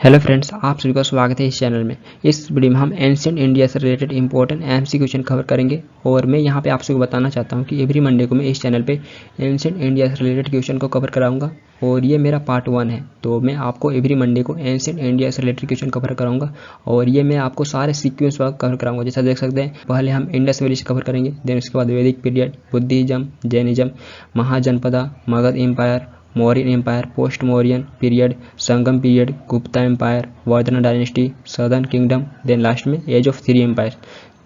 Hello friends, आप सभी का स्वागत है इस चैनल में। इस वीडियो में हम एंशिएंट इंडिया से related important MC question cover करेंगे और मैं यहाँ पे आप सभी को बताना चाहता हूँ कि एवरी मंडे को मैं इस चैनल पे एंशिएंट इंडिया से रिलेटेड क्वेश्चन को कवर कराऊंगा और ये मेरा पार्ट 1 है। तो मैं आपको एवरी मंडे को एंशिएंट इंडिया से रिलेटेड क्वेश्चन कवर कराऊंगा और ये मैं आपको सारे सीक्वेंस वर्क कवर कराऊंगा। जैसा देख सकते हैं, पहले हम इंडस वैली से कवर करेंगे, देन उसके बाद Vedic period, Buddhism, Jainism, Mahajanapada, Magadh empire, Mauryan empire, post Mauryan period, Sangam period, Gupta empire, Vardhana dynasty, southern kingdom, then last में एज ऑफ 3 एम्पायर।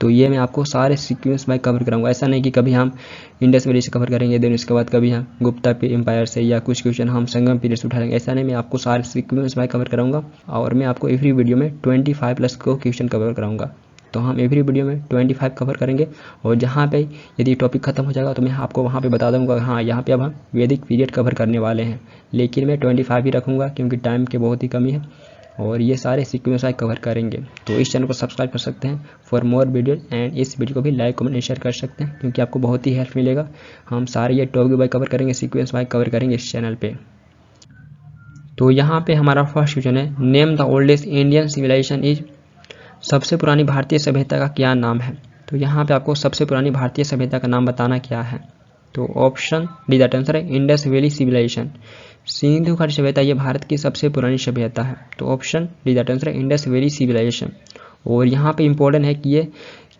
तो ये मैं आपको सारे सीक्वेंस में कवर कराऊंगा। ऐसा नहीं कि कभी हम इंडस वैली से कवर करेंगे, देन उसके बाद कभी हम गुप्ता एम्पायर से या कुछ क्वेश्चन हम संगम पीरियड से उठा लेंगे। ऐसा नहीं, मैं आपको सारे सीक्वेंस में कवर कराऊंगा और मैं आपको एवरी वीडियो में 25 प्लस को क्वेश्चन कवर कराऊंगा। तो हम एवरी वीडियो में 25 कवर करेंगे और जहाँ पे यदि टॉपिक खत्म हो जाएगा तो मैं आपको वहाँ पे बता दूंगा, हाँ यहाँ पे अब हम वैदिक पीरियड कवर करने वाले हैं, लेकिन मैं 25 ही रखूँगा क्योंकि टाइम की बहुत ही कमी है और ये सारे सीक्वेंस कवर करेंगे। तो इस चैनल को सब्सक्राइब कर सकते हैं फॉर मोर वीडियो एंड इस वीडियो को भी लाइक कमेंट शेयर कर सकते हैं क्योंकि आपको बहुत ही हेल्प मिलेगा। हम सारे ये टॉपिक वाइज कवर करेंगे, सीक्वेंस वाइज कवर करेंगे इस चैनल पर। तो यहाँ पे हमारा फर्स्ट क्वेश्चन है, name the oldest Indian civilization is. सबसे पुरानी भारतीय सभ्यता का क्या नाम है? तो यहाँ पे आपको सबसे पुरानी भारतीय सभ्यता का नाम बताना क्या है। तो ऑप्शन डी दैट आंसर है इंडस वैली सिविलाइजेशन। सिंधु घाटी सभ्यता ये भारत की सबसे पुरानी सभ्यता है। तो ऑप्शन डी दैट आंसर है इंडस वैली सिविलाइजेशन। और यहाँ पे इम्पोर्टेंट है कि ये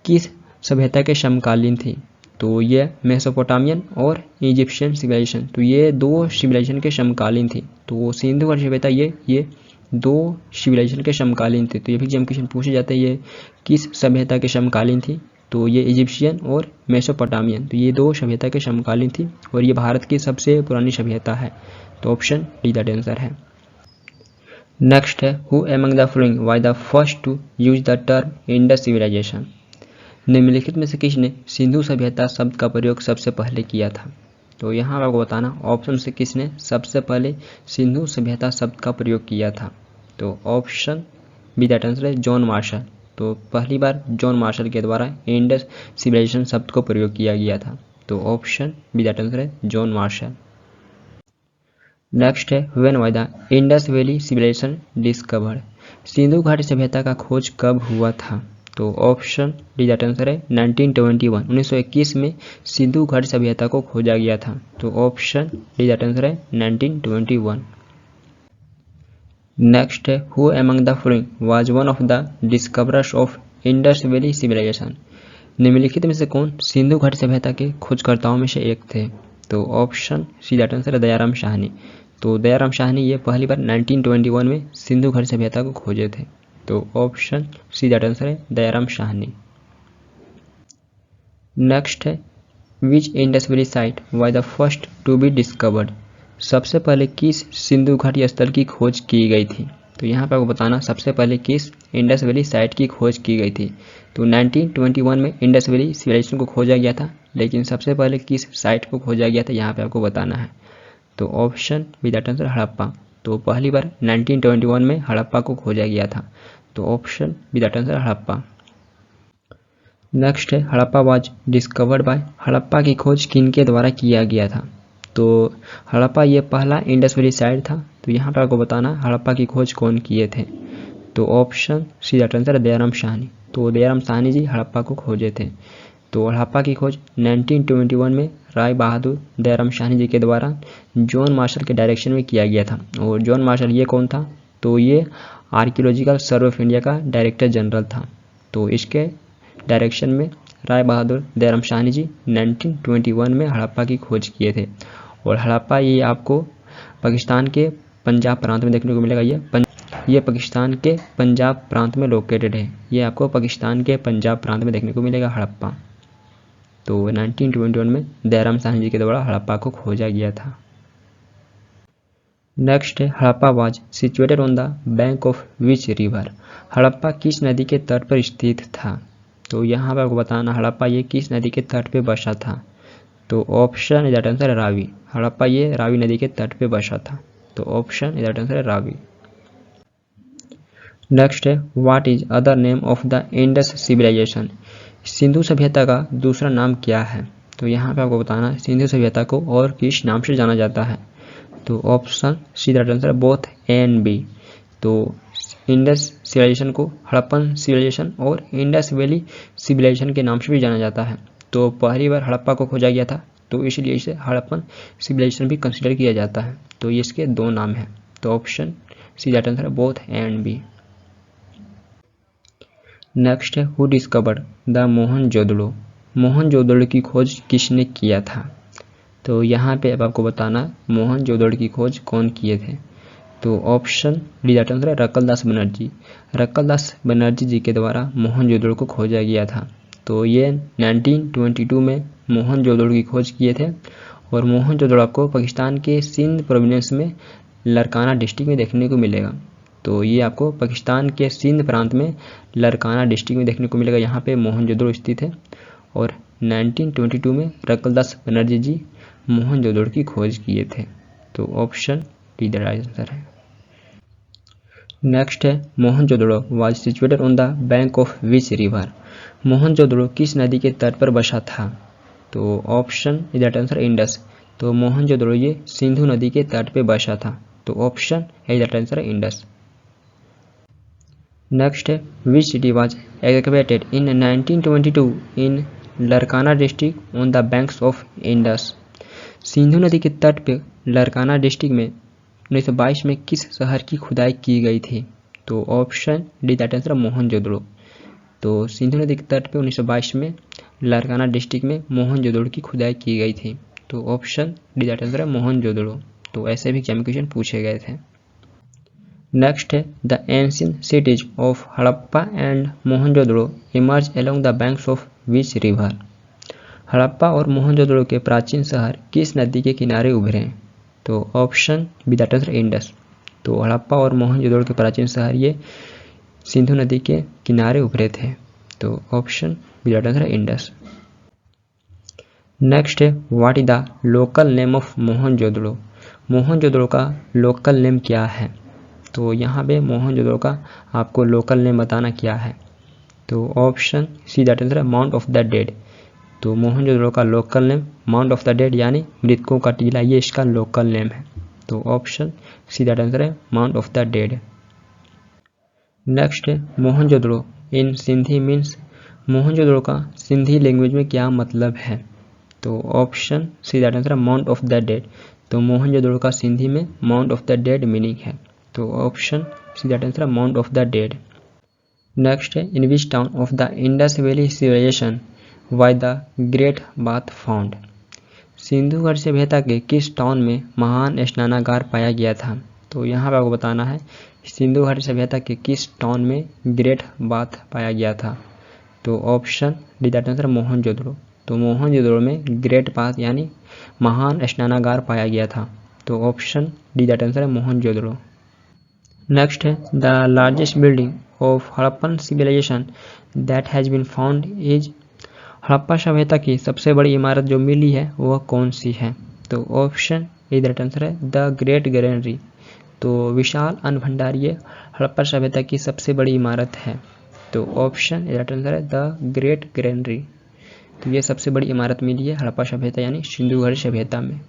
किस सभ्यता के समकालीन थी। तो ये मेसोपोटामियन और इजिप्शियन सिविलाइजेशन, तो ये दो सिविलाइजेशन के समकालीन थी। तो सिंधु घाटी सभ्यता ये दो सिविलाइजेशन के समकालीन थे। तो ये भी एग्जाम क्वेश्चन पूछे जाते हैं, ये किस सभ्यता के समकालीन थी। तो ये इजिप्शियन और मेसोपोटामियन, तो ये दो सभ्यता के समकालीन थी और ये भारत की सबसे पुरानी सभ्यता है। तो ऑप्शन डी दैट आंसर है। नेक्स्ट है, who among the following was the first to use the term Indus civilization. निम्नलिखित में से किसने सिंधु सभ्यता शब्द का प्रयोग सबसे पहले किया था। तो यहाँ आपको बताना ऑप्शन से किसने सबसे पहले सिंधु सभ्यता शब्द का प्रयोग किया था। तो ऑप्शन बी दैट आंसर है जॉन मार्शल। तो पहली बार जॉन मार्शल के द्वारा इंडस सिविलाइजेशन शब्द को प्रयोग किया गया था। तो ऑप्शन बी दैट आंसर है जॉन मार्शल। नेक्स्ट है, when was the Indus valley civilization discovered. Sindhu घाटी सभ्यता का खोज कब हुआ था। तो ऑप्शन डी दैट आंसर है 1921, 1921 में सिंधु घाटी सभ्यता को खोजा गया था। तो ऑप्शन डी दैट आंसर है 1921। नेक्स्ट है, who among the following was one of the discoverers of Indus valley civilization. निम्नलिखित में से कौन सिंधु घाटी सभ्यता के खोजकर्ताओं में से एक थे। तो ऑप्शन सी दैट आंसर है दयाराम साहनी। तो दयाराम साहनी ये पहली बार 1921 में सिंधु घाटी सभ्यता को खोजे थे। तो ऑप्शन सी दैट आंसर है दयाराम साहनी। नेक्स्ट है, which Indus valley site was the first to be discovered. सबसे पहले किस सिंधु घाटी स्थल की खोज की गई थी। तो यहाँ पर आपको बताना सबसे पहले किस इंडस वैली साइट की खोज की गई थी। तो 1921 में इंडस वैली सिविलाइजेशन को खोजा गया था, लेकिन सबसे पहले किस साइट को खोजा गया था यहाँ पे आपको बताना है। तो option B that answer Harappa. तो पहली बार 1921 में हड़प्पा को खोजा गया था। तो option B that answer Harappa. Next है, Harappa was discovered by. Harappa की खोज किनके द्वारा किया गया था। तो हड़प्पा ये पहला इंडस वैली साइट था। तो यहाँ पर आपको बताना हड़प्पा की खोज कौन किए थे। तो ऑप्शन सी दैट आंसर है दयाराम साहनी। तो दयाराम साहनी जी हड़प्पा को खोजे थे। तो हड़प्पा की खोज 1921 में राय बहादुर दयाराम साहनी जी के द्वारा जॉन मार्शल के डायरेक्शन में किया गया था। और जॉन मार्शल ये कौन था। तो ये आर्कियोलॉजिकल सर्वे ऑफ इंडिया का डायरेक्टर जनरल था। तो इसके डायरेक्शन में राय बहादुर दयाराम साहनी जी 1921 में हड़प्पा की खोज किए थे। और हड़प्पा ये आपको पाकिस्तान के पंजाब प्रांत में देखने को मिलेगा। ये पाकिस्तान के पंजाब प्रांत में लोकेटेड है। ये आपको पाकिस्तान के पंजाब प्रांत में देखने को मिलेगा हड़प्पा। तो 1921 में दयाराम साहनी जी के द्वारा हड़प्पा को खोजा गया था। नेक्स्ट है, Harappa was situated on the bank of which river. Harappa किस नदी के तट पर स्थित था। तो यहाँ पर आपको बताना हड़प्पा ये किस नदी के तट पे बसा था। तो ऑप्शन दैट आंसर है रावी। हड़प्पा ये रावी नदी के तट पे बसा था। तो ऑप्शन दैट आंसर है रावी। नेक्स्ट है, what is other name of the Indus civilization. Sindhu सभ्यता का दूसरा नाम क्या है। तो यहाँ पे आपको बताना सिंधु सभ्यता को और किस नाम से जाना जाता है। तो option C that answer both A and B. तो इंडस सिविलाइजेशन को हड़प्पन सिविलाइजेशन और इंडस वैली सिविलाइजेशन के नाम से भी जाना जाता है। तो पहली बार हड़प्पा को खोजा गया था, तो इसलिए इसे हड़प्पन सिविलाइजेशन भी कंसिडर किया जाता है। तो इसके दो नाम हैं। तो ऑप्शन सी दैट आंसर है both A and B. Next है who discovered the Mohenjodaro. Mohenjodaro की खोज किसने किया था? तो यहाँ पे अब आपको बताना मोहनजोदड़ो की खोज कौन किए थे। तो ऑप्शन डी दैट आंसर है रक्कलदास बनर्जी। रक्कलदास बनर्जी जी के द्वारा मोहनजोदड़ो को खोजा गया था। तो ये 1922 में मोहनजोदड़ो की खोज किए थे। और मोहनजोदड़ो आपको पाकिस्तान के सिंध प्रोविंस में लरकाना डिस्ट्रिक्ट में देखने को मिलेगा। तो ये आपको पाकिस्तान के सिंध प्रांत में लरकाना डिस्ट्रिक्ट में देखने को मिलेगा। यहाँ पे मोहनजोदड़ो स्थित है। और 1922 में रक्कलदास बनर्जी जी मोहनजोदड़ो की खोज किए थे। तो option D the right answer है। नेक्स्ट है Mohenjodaro was situated on the bank of which river. Mohenjodaro किस नदी के तट पर बसा था? तो ऑप्शन दैट आंसर इंडस। तो मोहनजोदड़ो ये सिंधु नदी के तट पे बसा था। तो ऑप्शन है दैट आंसर है इंडस। नेक्स्ट है which city was excavated in 1922 in Larkana district on the banks of Indus. Sindhu नदी के तट पे लरकाना डिस्ट्रिक्ट में 1922 में किस शहर की खुदाई की गई थी? तो option D that answer Mohenjodaro. तो सिंधु नदी के तट पे 1922 में लरकाना डिस्ट्रिक्ट में मोहनजोदड़ो की खुदाई की गई थी। तो ऑप्शन डी दैट आंसर है मोहनजोदड़ो। तो ऐसे भी एग्जाम क्वेश्चन पूछे गए थे। नेक्स्ट है the ancient cities of Harappa and Mohenjodaro emerge along the banks of which river. Harappa और मोहनजोदड़ो के प्राचीन शहर किस नदी के किनारे उभरे? तो option B that answer Indus. तो हड़प्पा और मोहनजोदड़ो के प्राचीन शहर ये सिंधु नदी के किनारे उभरे थे। तो option B that answer Indus. Next है what is the local name of Mohenjodaro. Mohenjodaro का लोकल नेम क्या है? तो यहाँ पे मोहनजोदड़ो का आपको लोकल नेम बताना क्या है। तो ऑप्शन सी दैट आंसर है माउंट ऑफ द डेड। तो मोहनजोदड़ो का local name mount of the dead यानी मृतकों का टीला, ये इसका लोकल नेम है। तो ऑप्शन सी दैट आंसर है mount of the dead. Next है मोहनजोदड़ो इन सिंधी मीन्स। मोहनजोदड़ो का सिंधी लैंग्वेज में क्या मतलब है? तो ऑप्शन सी दैट आंसर है माउंट ऑफ द डेड। तो मोहनजोदड़ो का सिंधी में mount of the dead meaning है। तो ऑप्शन सी दैट आंसर है mount of the dead. Next है in which town of the Indus valley civilisation was the great bath found. Sindhu घाटी सभ्यता के किस टाउन में महान स्नानागार पाया गया था? तो यहाँ पर आपको बताना है सिंधु घाटी सभ्यता के किस टाउन में ग्रेट बाथ पाया गया था। तो option D that answer Mohenjodaro. तो मोहनजोदड़ो में ग्रेट बाथ यानी महान स्नानागार पाया गया था। तो ऑप्शन डी दैट आंसर है मोहनजोदड़ो। नेक्स्ट है the largest building of Harappan civilization that has been found is. Harappa सभ्यता की सबसे बड़ी इमारत जो मिली है वह कौन सी है? तो ऑप्शन ए दैट आंसर है द ग्रेट ग्रेनरी। तो विशाल अन्न भंडार ये हड़प्पा सभ्यता की सबसे बड़ी इमारत है। तो ऑप्शन ए दैट आंसर है द ग्रेट ग्रेनरी। तो ये सबसे बड़ी इमारत मिली है हड़प्पा सभ्यता यानी सिंधु घाटी सभ्यता में।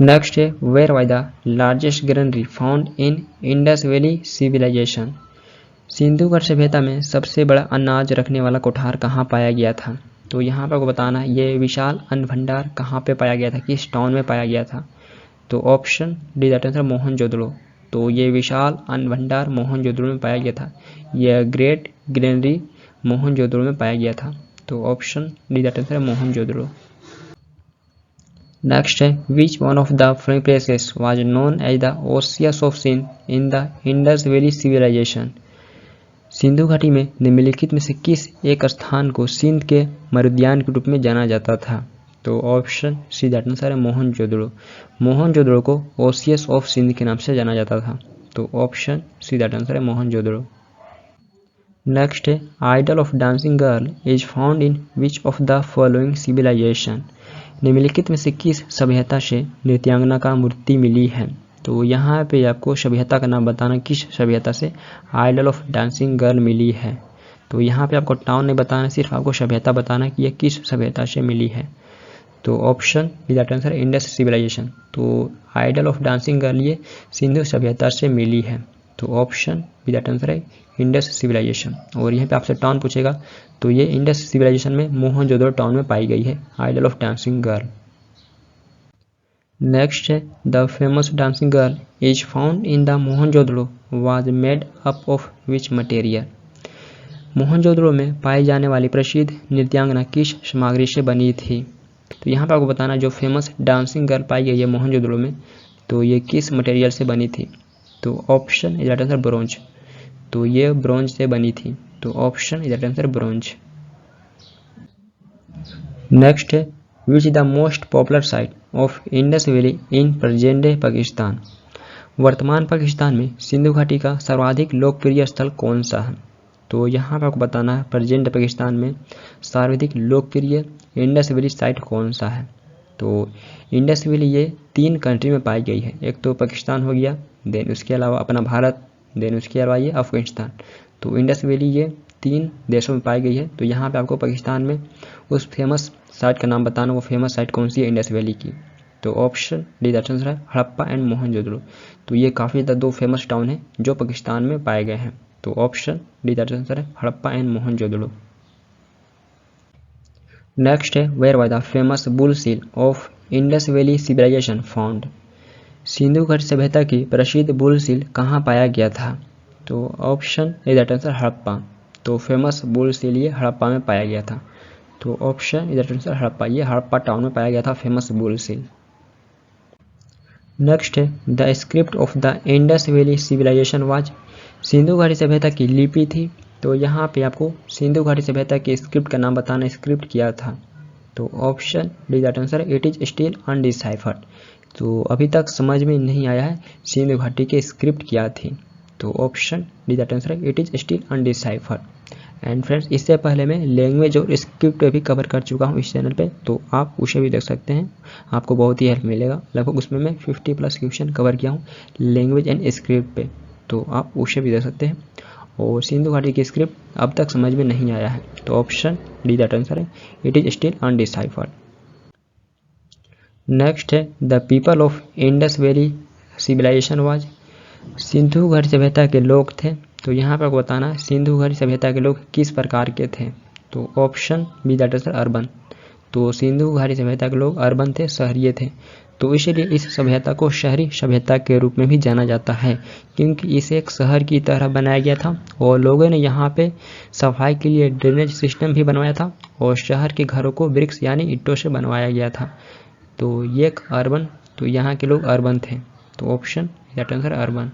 नेक्स्ट है where was the largest granary found in Indus valley civilisation. Sindhu घाटी सभ्यता में सबसे बड़ा अनाज रखने वाला कोठार कहाँ पाया गया था? तो यहाँ पर आपको बताना है ये विशाल अन्न भंडार कहाँ पे पाया गया था, किस टाउन में पाया गया था। तो option D that answer Mohenjodaro. तो ये विशाल अन्न भंडार मोहनजोदड़ो में पाया गया था। यह ग्रेट ग्रेनरी मोहनजोदड़ो में पाया गया था। तो option D that answer Mohenjodaro. Next है which one of the following places was known as the oasis of Sindh in the Indus valley civilisation. Sindhu घाटी में निम्नलिखित में से किस एक स्थान को सिंध के मरुद्यान के रूप में जाना जाता था? तो ऑप्शन सी दैट आंसर है मोहनजोदड़ो। मोहनजोदड़ो को ओसियस ऑफ सिंध के नाम से जाना जाता था। तो ऑप्शन सी दैट आंसर है मोहनजोदड़ो। नेक्स्ट है idol of dancing girl is found in which of the following civilization. निम्नलिखित में से किस सभ्यता से नृत्यांगना का मूर्ति मिली है? तो यहाँ पे आपको सभ्यता का नाम बताना किस सभ्यता से आइडल ऑफ डांसिंग गर्ल मिली है। तो यहाँ पे आपको टाउन नहीं बताना, सिर्फ आपको सभ्यता बताना कि यह किस सभ्यता से मिली है। तो ऑप्शन दैट आंसर है इंडस सिविलाइजेशन। तो आइडल ऑफ डांसिंग गर्ल ये सिंधु सभ्यता से मिली है। तो ऑप्शन बी दैट आंसर है इंडस सिविलाइजेशन। और यहाँ पे आपसे टाउन पूछेगा तो ये इंडस सिविलाइजेशन में मोहनजोदड़ो टाउन में पाई गई है, idol of dancing girl. Next है the famous dancing girl is found in the Mohenjodaro was made up of which material. Mohenjodaro में पाई जाने वाली प्रसिद्ध नृत्यांगना किस सामग्री से बनी थी। तो यहाँ पर आपको बताना जो फेमस डांसिंग गर्ल पाई गई है मोहनजोदड़ो में तो ये किस मटेरियल से बनी थी। तो option is that answer bronze. तो ये ब्रोंज से बनी थी। तो option is that answer bronze. Next है which is the most popular site of Indus valley in present day Pakistan. वर्तमान पाकिस्तान में सिंधु घाटी का सर्वाधिक लोकप्रिय स्थल कौन सा है। तो यहाँ पर आपको बताना है प्रेजेंट पाकिस्तान में सर्वाधिक लोकप्रिय इंडस वैली साइट कौन सा है। तो इंडस वैली ये 3 कंट्री में पाई गई है, एक तो पाकिस्तान हो गया, देन उसके अलावा अपना भारत, देन उसके अलावा ये अफगानिस्तान। तो इंडस वैली ये 3 देशों में पाई गई है। तो यहाँ पे आपको पाकिस्तान में उस फेमस साइट का नाम बताना, वो फेमस साइट कौन सी है इंडस वैली की। तो ऑप्शन डी दैट आंसर है हड़प्पा एंड मोहनजोदड़ो। तो ये काफ़ी ज़्यादा 2 फेमस टाउन है जो पाकिस्तान में पाए गए हैं। तो ऑप्शन डी दैट आंसर है हड़प्पा एंड मोहनजोदड़ो। नेक्स्ट है where was the famous bull seal of Indus valley civilization found. Sindhu घाटी सभ्यता की प्रसिद्ध बुल सील कहाँ पाया गया था। तो option A that answer Harappa. तो फेमस बुल सील ये हड़प्पा में पाया गया था। तो option A that answer Harappa, ये हड़प्पा टाउन में पाया गया था फेमस बुल सील। नेक्स्ट है the script of the Indus valley civilisation was. Sindhu घाटी सभ्यता की लिपि थी। तो यहाँ पे आपको सिंधु घाटी सभ्यता के स्क्रिप्ट का नाम बताना, स्क्रिप्ट क्या था। तो option D that answer it is still undeciphered. तो अभी तक समझ में नहीं आया है सिंधु घाटी के स्क्रिप्ट क्या थी। तो option D that answer it is still undeciphered. And friends इससे पहले मैं लैंग्वेज और स्क्रिप्ट भी कवर कर चुका हूँ इस चैनल पे, तो आप उसे भी देख सकते हैं, आपको बहुत ही हेल्प मिलेगा। लगभग उसमें मैं 50+ क्वेश्चन कवर किया हूँ लैंग्वेज एंड स्क्रिप्ट पे, तो आप उसे भी देख सकते हैं। और सिंधु घाटी की स्क्रिप्ट अब तक समझ में नहीं आया है तो ऑप्शन डी दैट आंसर है it is still undeciphered. Next है the people of Indus valley civilisation was. Sindhu घाटी सभ्यता के लोग थे। तो यहाँ पर बताना सिंधु घाटी सभ्यता के लोग किस प्रकार के थे। तो option B that answer urban. तो सिंधु घाटी सभ्यता के लोग अर्बन थे, शहरीय थे। तो इसीलिए इस सभ्यता को शहरी सभ्यता के रूप में भी जाना जाता है, क्योंकि इसे एक शहर की तरह बनाया गया था और लोगों ने यहाँ पे सफाई के लिए ड्रेनेज सिस्टम भी बनवाया था और शहर के घरों को ब्रिक्स यानी ईंटों से बनवाया गया था। तो ये एक अर्बन, तो यहाँ के लोग अर्बन थे। तो option that answer urban.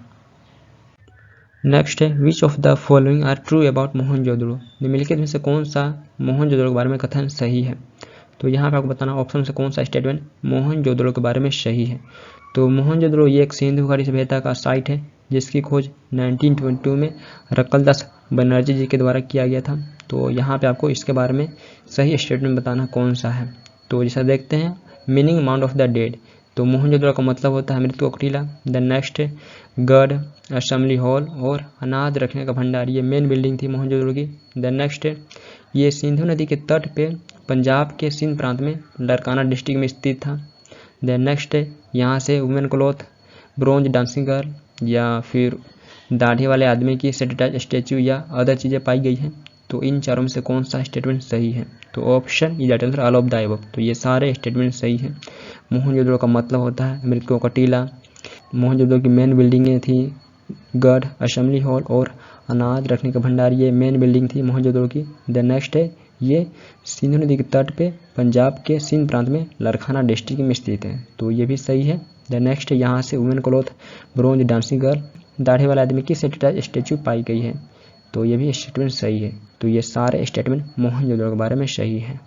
Next है which of the following are true about Mohenjodaro. निम्नलिखित में से कौन सा मोहनजोदड़ो के बारे में कथन सही है। तो यहाँ पे आपको बताना ऑप्शन से कौन सा स्टेटमेंट मोहनजोदड़ो के बारे में सही है। तो मोहनजोदड़ो ये एक सिंधु घाटी सभ्यता का साइट है जिसकी खोज 1922 में रकलदास बनर्जी जी के द्वारा किया गया था। तो यहाँ पे आपको इसके बारे में सही स्टेटमेंट बताना कौन सा है। तो जैसा देखते हैं meaning mount of the dead. तो मोहनजोदड़ो का मतलब होता है मृत को कुटीला। द नेक्स्ट गढ़, असेंबली हॉल और अनाज रखने का भंडार, ये मेन बिल्डिंग थी मोहनजोदड़ो की। द नेक्स्ट ये सिंधु नदी के तट पे पंजाब के सिंध प्रांत में लड़काना डिस्ट्रिक्ट में स्थित था। द नेक्स्ट यहाँ से women cloth, bronze dancing girl या फिर दाढ़ी वाले आदमी की सेटेटाइज स्टैचू या अदर चीज़ें पाई गई हैं। तो इन चारों में से कौन सा स्टेटमेंट सही है। तो option is that answer all of the above. तो ये सारे स्टेटमेंट सही हैं। मोहनजोदड़ो का मतलब होता है मृतकों का टीला। मोहनजोदड़ो की मेन बिल्डिंगें थी गढ़, असेंबली हॉल और अनाज रखने का भंडार, ये मेन बिल्डिंग थी मोहनजोदड़ो की। द नेक्स्ट ये सिंधु नदी के तट पे पंजाब के सिंध प्रांत में लड़खाना डिस्ट्रिक्ट में स्थित है। तो ये भी सही है। द नेक्स्ट यहाँ से women cloth, bronze dancing girl, दाढ़ी वाले आदमी की सेटेटाइज स्टैचू पाई गई है। तो ये भी स्टेटमेंट सही है। तो ये सारे स्टेटमेंट मोहनजोदड़ो के बारे में सही है।